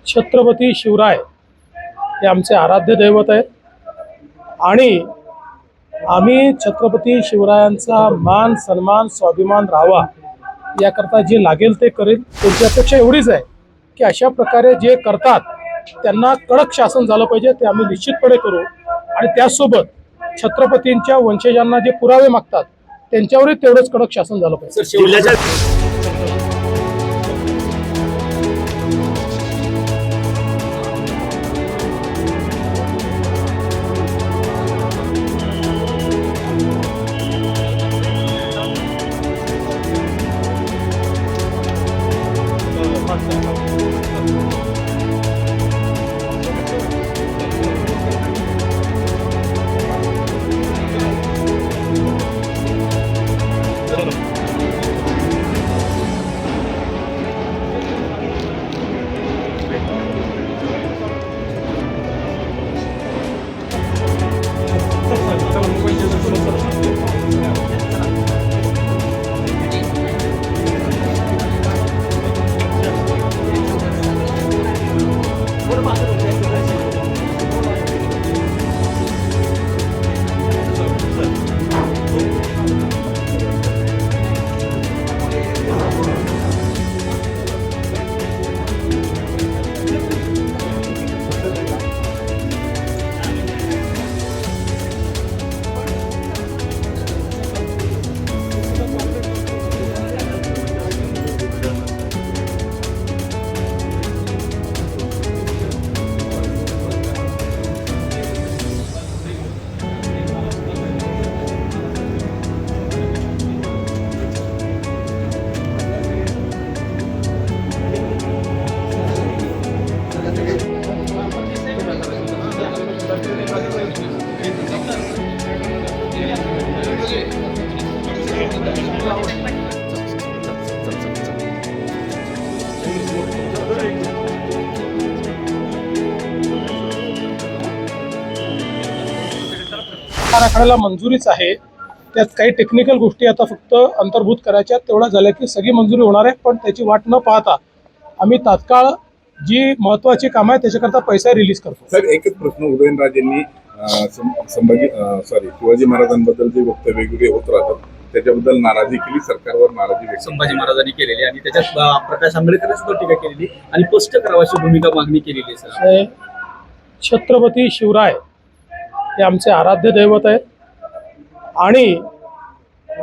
छत्रपती शिवराय हे आमचे आराध्य दैवत आहेत आणि आम्ही छत्रपती शिवरायांचा मान सन्मान स्वाभिमान राहावा याकरता जे लागेल ते करेल। त्यांची अपेक्षा एवढीच आहे की अशा प्रकारे जे करतात त्यांना कडक शासन झालं पाहिजे, ते आम्ही निश्चितपणे करू। आणि त्यासोबत छत्रपतींच्या वंशजांना जे पुरावे मागतात त्यांच्यावरही तेवढंच कडक शासन झालं पाहिजे। आराखड्याला मंजुरीच आहे, त्यात काही टेक्निकल गोष्टी आता फक्त अंतर्भूत करायच्या, तेवढा झाल्या की सगळी मंजुरी होणार आहे। पण त्याची वाट न पाहता आम्ही तात्काळ जी महत्त्वाची कामं आहे त्याच्याकरता पैसा रिलीज करतो। सर, एकच प्रश्न, उदयनराजेंनी शिवाजी महाराजांबद्दल जे वक्तव्य वेगवेगळे होत राहतात त्याच्याबद्दल नाराजी केली, सरकारवर नाराजी व्यक्त संभाजी महाराजांनी केलेली आणि त्याच्यात प्रकाश आंबेडकरांनी सुद्धा टीका केलेली आणि स्पष्ट करावाची भूमिका मागणी केलेली आहे। छत्रपती शिवराय हे आमचे आराध्य दैवत आहेत आणि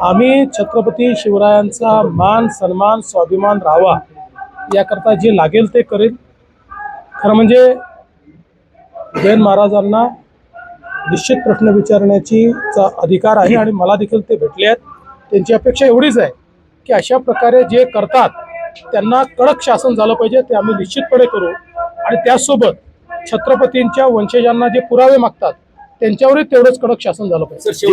आम्ही छत्रपती शिवरायांचा मान सन्मान स्वाभिमान राहावा याकरता जे लागेल ते करेल। खरं म्हणजे जैन महाराजांना निश्चित प्रश्न विचारण्याची अधिकार आहे आणि मला देखील ते भेटले आहेत। त्यांची अपेक्षा एवढीच आहे की अशा प्रकारे जे करतात त्यांना कडक शासन झालं पाहिजे, ते आम्ही निश्चितपणे करू। आणि त्यासोबत छत्रपतींच्या वंशजांना जे पुरावे मागतात त्यांच्यावरही तेवढंच कडक शासन झालं पाहिजे।